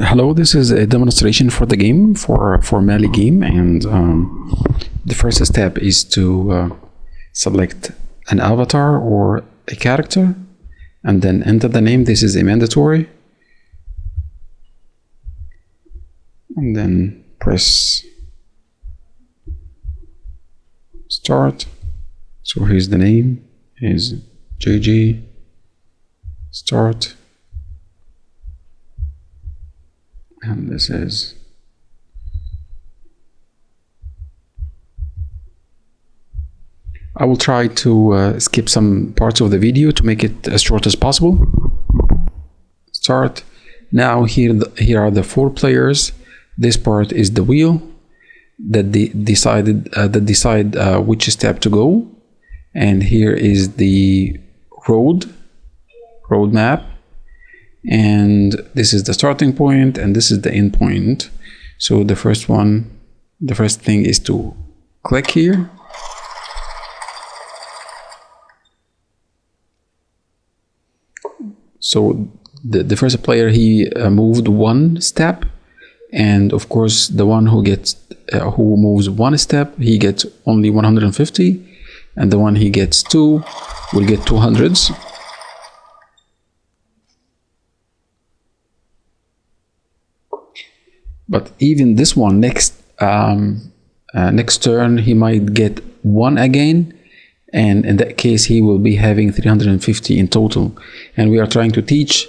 Hello, this is a demonstration for the game, for Malee game, and the first step is to select an avatar or a character and then enter the name. This is a mandatory, and then press start. So here's the name, is JG, start. And this is I will try to skip some parts of the video to make it as short as possible. Start. Now here are the 4 players. This part is the wheel that decide which step to go, and here is the road map. And this is the starting point and this is the end point. So the first thing is to click here. So the first player, he moved 1 step, and of course the one who moves 1 step, he gets only 150, and the one he gets 2 will get 200s. But even this one, next turn, he might get 1 again, and in that case he will be having 350 in total. And we are trying to teach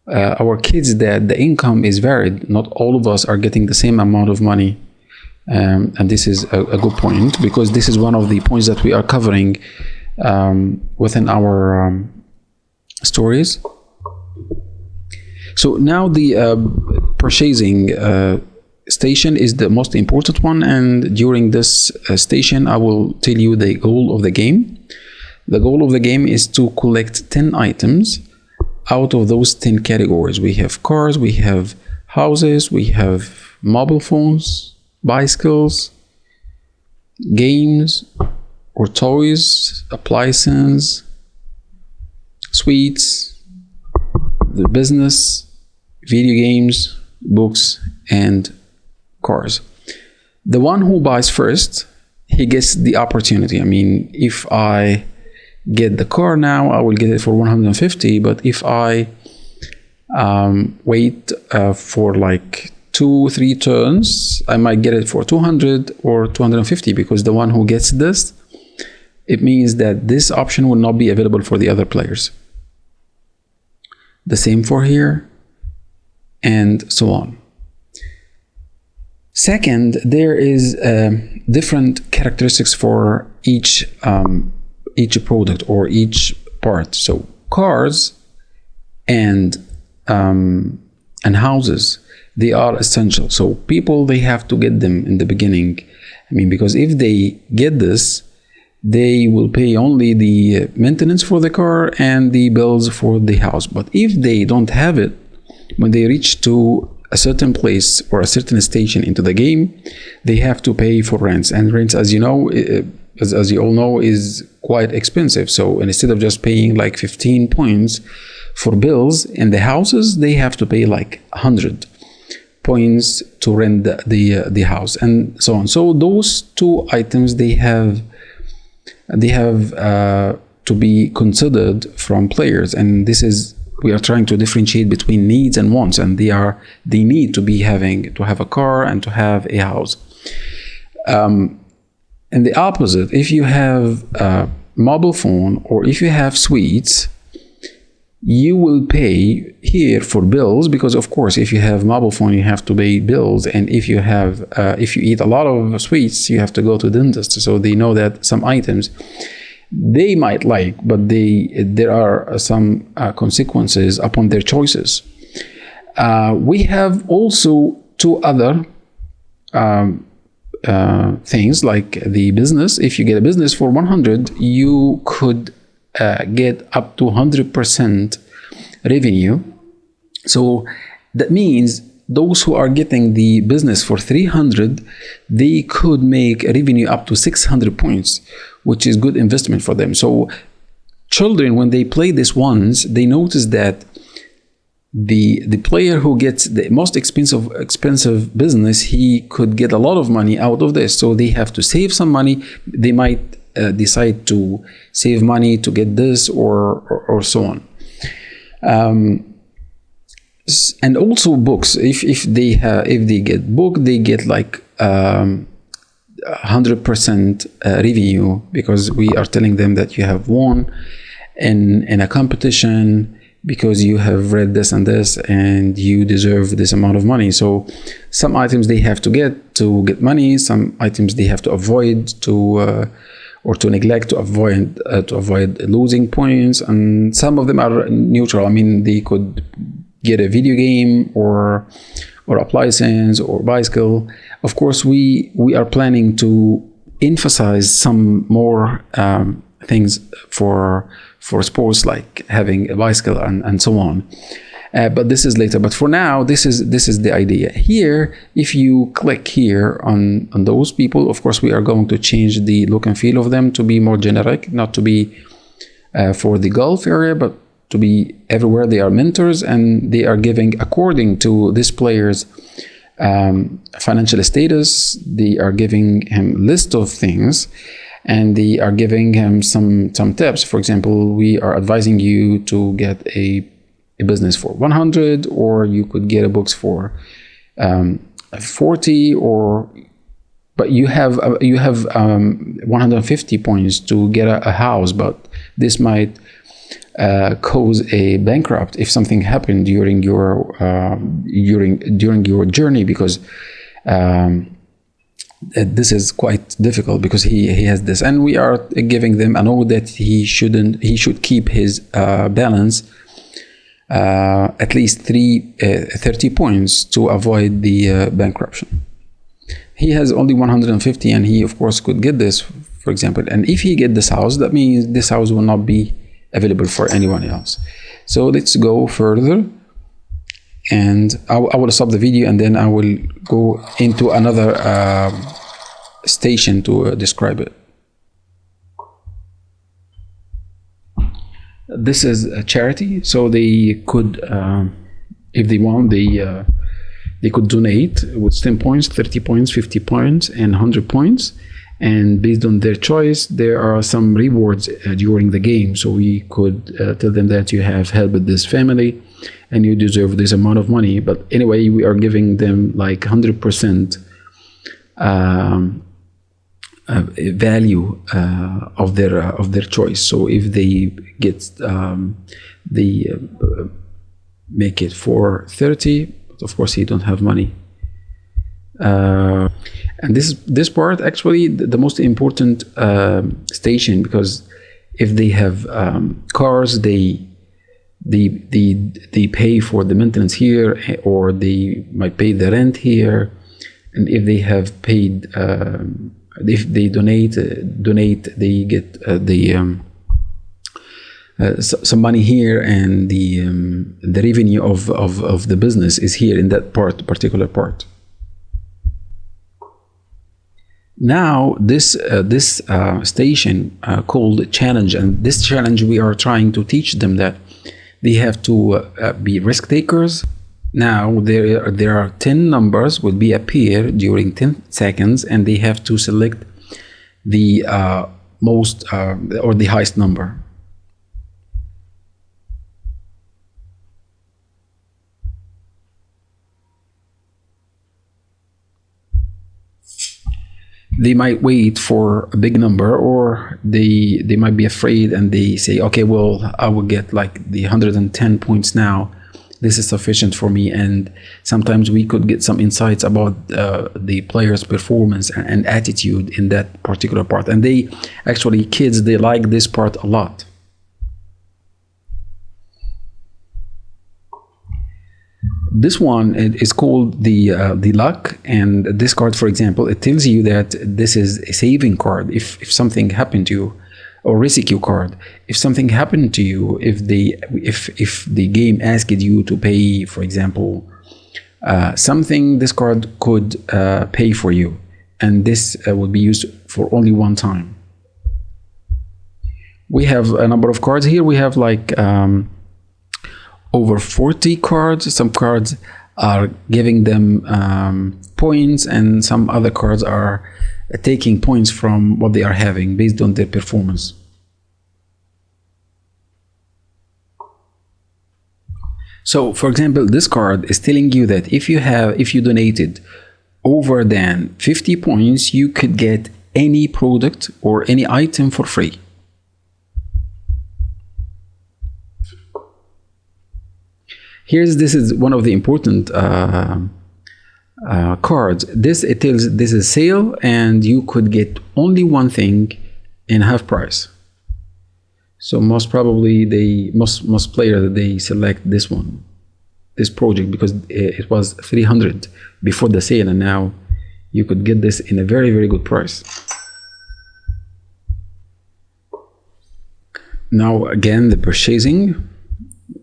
our kids that the income is varied. Not all of us are getting the same amount of money, and this is a good point, because this is one of the points that we are covering within our stories. So now the purchasing station is the most important one, and during this station I will tell you the goal of the game. The goal of the game is to collect 10 items out of those 10 categories. We have cars, we have houses, we have mobile phones, bicycles, games or toys, appliances, sweets, the business, video games, books, and cars. The one who buys first, he gets the opportunity. I mean, if I get the car now, I will get it for 150, but if I wait for like 2-3 turns, I might get it for 200 or 250, because the one who gets this, it means that this option will not be available for the other players. The same for here, and so on. Second, there is different characteristics for each product or each part. So cars and houses, they are essential. So people, they have to get them in the beginning. I mean, because if they get this, they will pay only the maintenance for the car and the bills for the house. But if they don't have it, when they reach to a certain place or a certain station into the game, they have to pay for rents. And rents, as you know, as you all know, is quite expensive. So instead of just paying like 15 points for bills in the houses, they have to pay like 100 points to rent the house, and so on. So those 2 items, they have to be considered from players, and this is, we are trying to differentiate between needs and wants, and they need to have a car and to have a house. And the opposite, if you have a mobile phone or if you have sweets, you will pay here for bills, because of course if you have mobile phone you have to pay bills, and if you eat a lot of sweets you have to go to the dentist. So they know that some items they might like, but there are some consequences upon their choices. We have also 2 other things, like the business. If you get a business for 100, you could get up to 100% revenue. So that means those who are getting the business for 300, they could make revenue up to 600 points, which is good investment for them. So children, when they play this ones, they notice that the player who gets the most expensive business, he could get a lot of money out of this. So they have to save some money. They might decide to save money to get this, or so on. And also books. If they get book, they get like 100% revenue, because we are telling them that you have won in a competition, because you have read this and this, and you deserve this amount of money. So some items they have to get money. Some items they have to avoid or to neglect to avoid losing points. And some of them are neutral. I mean, they could get a video game or a license or bicycle. Of course, we are planning to emphasize some more things for sports, like having a bicycle and so on. But this is later. But for now, this is the idea. Here, if you click here on those people, of course, we are going to change the look and feel of them to be more generic, not to be for the Gulf area, but to be everywhere. They are mentors, and they are giving according to this player's financial status. They are giving him list of things, and they are giving him some tips. For example, we are advising you to get a business for 100, or you could get a books for 40, but you have 150 points to get a house, but this might cause a bankrupt if something happened during your journey, because this is quite difficult, because he has this, and we are giving them a note that he should keep his balance at least 30 points to avoid the bankruptcy. He has only 150, and he of course could get this, for example, and if he get this house, that means this house will not be available for anyone else. So let's go further, and I will stop the video, and then I will go into another station to describe it. This is a charity, so they could, if they want, they could donate with 10 points, 30 points, 50 points, and 100 points. And based on their choice, there are some rewards during the game. So we could tell them that you have helped this family and you deserve this amount of money. But anyway, we are giving them like 100% value of their choice. So if they get they make it for 30, but of course he don't have money. And this part actually the most important station, because if they have cars, they pay for the maintenance here, or they might pay the rent here. And if they have paid, if they donate, they get some money here, and the revenue of the business is here in that particular part. Now this station called challenge, and this challenge we are trying to teach them that they have to be risk takers. Now there are 10 numbers will be appear during 10 seconds, and they have to select the most or the highest number. They might wait for a big number, or they might be afraid, and they say, okay, well, I will get like the 110 points now. This is sufficient for me. And sometimes we could get some insights about the player's performance and attitude in that particular part. And they actually, kids, they like this part a lot. This one is called the luck, and this card, for example, it tells you that this is a saving card. If something happened to you, or rescue card. If something happened to you, if the game asked you to pay, for example, something, this card could pay for you, and this would be used for only one time. We have a number of cards here. We have like over 40 cards. Some cards are giving them points, and some other cards are taking points from what they are having based on their performance. So for example, this card is telling you that if you donated over than 50 points, you could get any product or any item for free. This is one of the important cards. It tells this is sale and you could get only one thing in half price. So most probably most players, they select this one, this project, because it was 300 before the sale, and now you could get this in a very, very good price. Now again, the purchasing,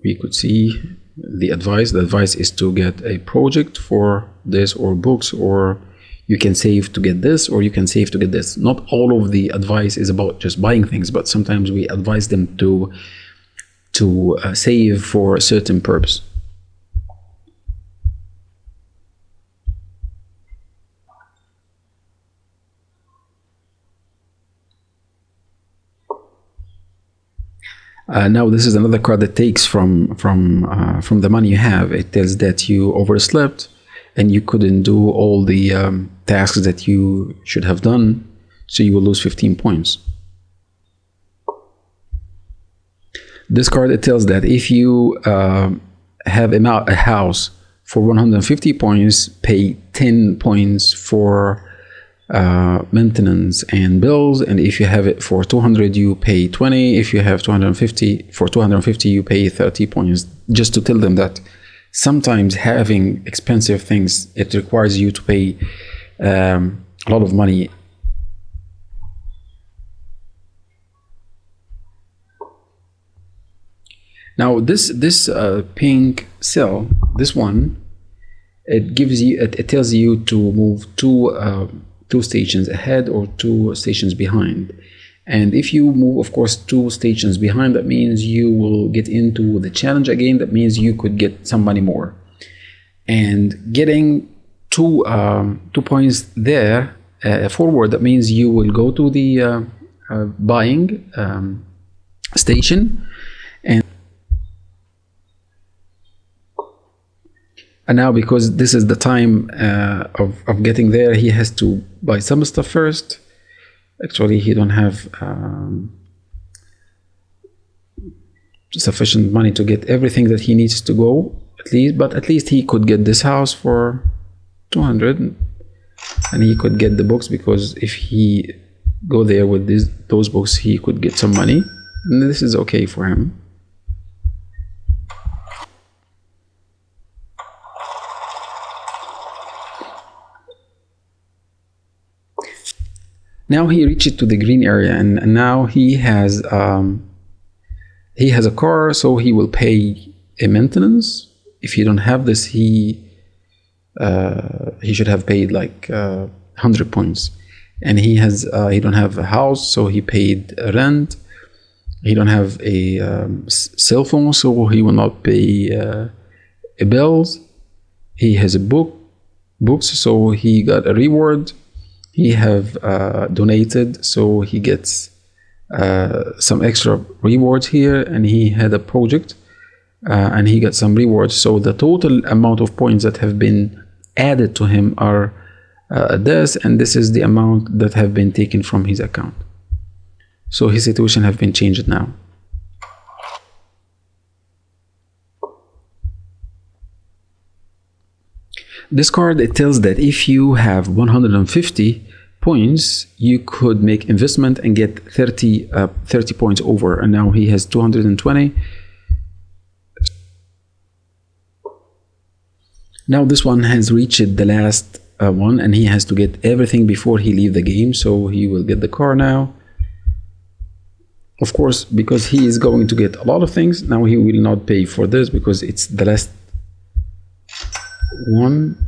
we could see the advice. The advice is to get a project for this, or books, or you can save to get this, or you can save to get this. Not all of the advice is about just buying things, but sometimes we advise them to save for a certain purpose. Now this is another card that takes from the money you have. It tells that you overslept and you couldn't do all the tasks that you should have done, so you will lose 15 points. This card, it tells that if you have a house for 150 points, pay 10 points for maintenance and bills, and if you have it for 200, you pay 20. If you have 250, you pay 30 points. Just to tell them that sometimes having expensive things, it requires you to pay a lot of money. Now this pink cell, this one, it tells you to move two stations ahead or 2 stations behind. And if you move, of course, 2 stations behind, that means you will get into the challenge again. That means you could get some money more. And getting 2 points there forward, that means you will go to the buying station. And now, because this is the time of getting there, he has to buy some stuff first. Actually, he don't have sufficient money to get everything that he needs to go, but at least he could get this house for 200, and he could get the books, because if he go there with those books, he could get some money, and this is okay for him. Now he reached to the green area, and now he has a car, so he will pay a maintenance. If you don't have this, he should have paid like 100 points. And he don't have a house, so he paid rent. He don't have a cell phone, so he will not pay bills. He has books, so he got a reward. He have donated, so he gets some extra rewards here, and he had a project and he got some rewards. So the total amount of points that have been added to him are this, and this is the amount that have been taken from his account. So his situation have been changed now. This card, it tells that if you have 150 points, you could make investment and get 30 points over, and now he has 220. Now this one has reached the last one, and he has to get everything before he leave the game, so he will get the car now. Of course, because he is going to get a lot of things, now he will not pay for this because it's the last one.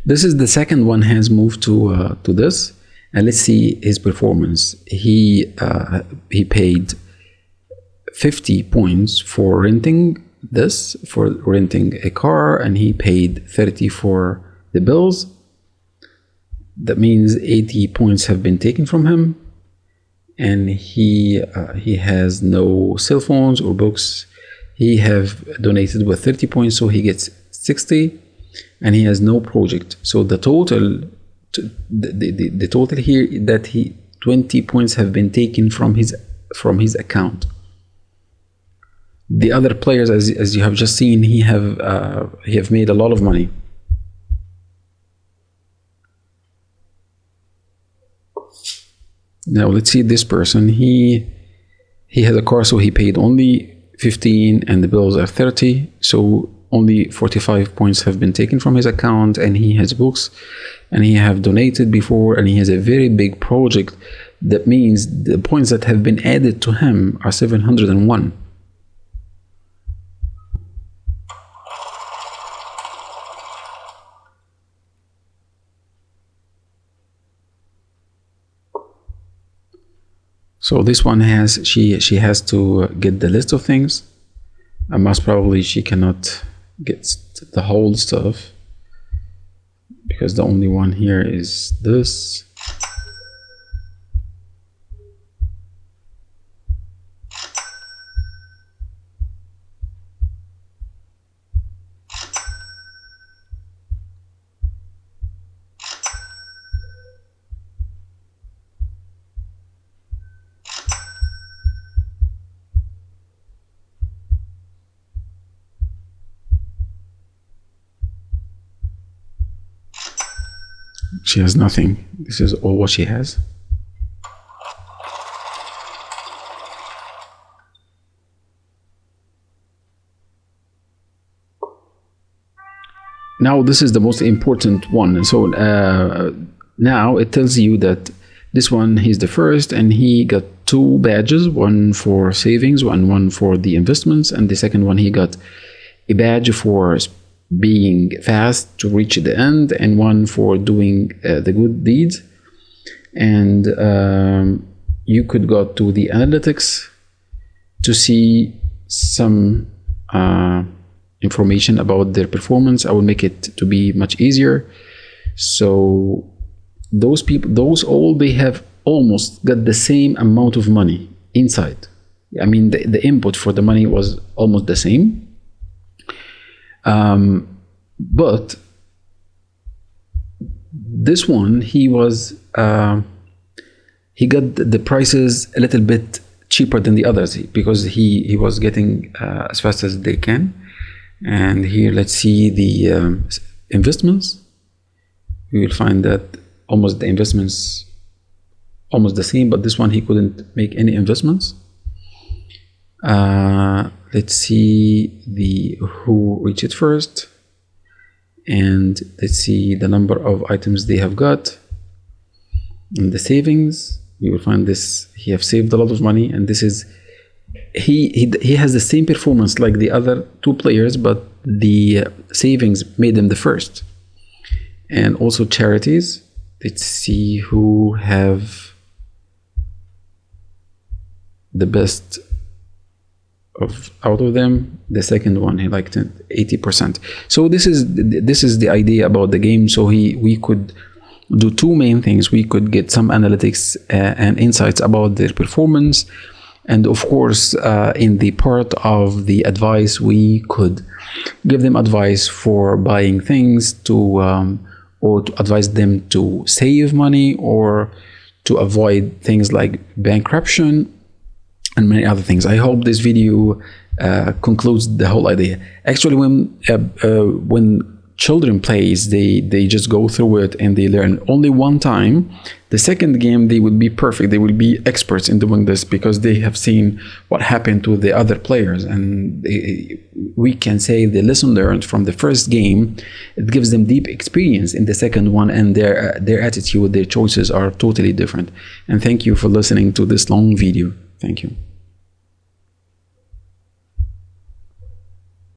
This is the second one has moved to this, and let's see his performance. He paid 50 points for renting this, for renting a car, and he paid 30 for the bills. That means 80 points have been taken from him, and he has no cell phones or books. He have donated with 30 points, so he gets 60, and he has no project. So the total, the total here that 20 points have been taken from his account. The other players, as you have just seen, he have made a lot of money. Now let's see this person. He has a car, so he paid only 15, and the bills are 30. So only 45 points have been taken from his account, and he has books, and he have donated before, and he has a very big project. That means the points that have been added to him are 701. So this one she has to get the list of things, and most probably she cannot get the whole stuff, because the only one here is this. She has nothing. This is all what she has. Now this is the most important one. So now it tells you that this one, he's the first, and he got 2 badges, one for savings and one for the investments, and the second one he got a badge for being fast to reach the end, and one for doing the good deeds. And you could go to the analytics to see some information about their performance. I will make it to be much easier. So those people, they have almost got the same amount of money inside. I mean, the input for the money was almost the same. But this one, he got the prices a little bit cheaper than the others, because he was getting as fast as they can. And here, let's see the investments. We will find that almost the investments almost the same, but this one he couldn't make any investments. Let's see who reached it first, and let's see the number of items they have got. In the savings, we will find this. He have saved a lot of money, and this is he has the same performance like the other 2 players, but the savings made them the first. And also charities. Let's see who have the best out of them. The second one, he liked it 80%. So this is the idea about the game. So we could do 2 main things. We could get some analytics and insights about their performance, and of course in the part of the advice, we could give them advice for buying things or to advise them to save money, or to avoid things like bankruptcy and many other things. I hope this video concludes the whole idea. Actually, when children plays, they just go through it and they learn only one time. The second game, they would be perfect. They will be experts in doing this, because they have seen what happened to the other players, and we can say the lesson learned from the first game, it gives them deep experience in the second one, and their attitude, their choices are totally different. And thank you for listening to this long video. Thank you.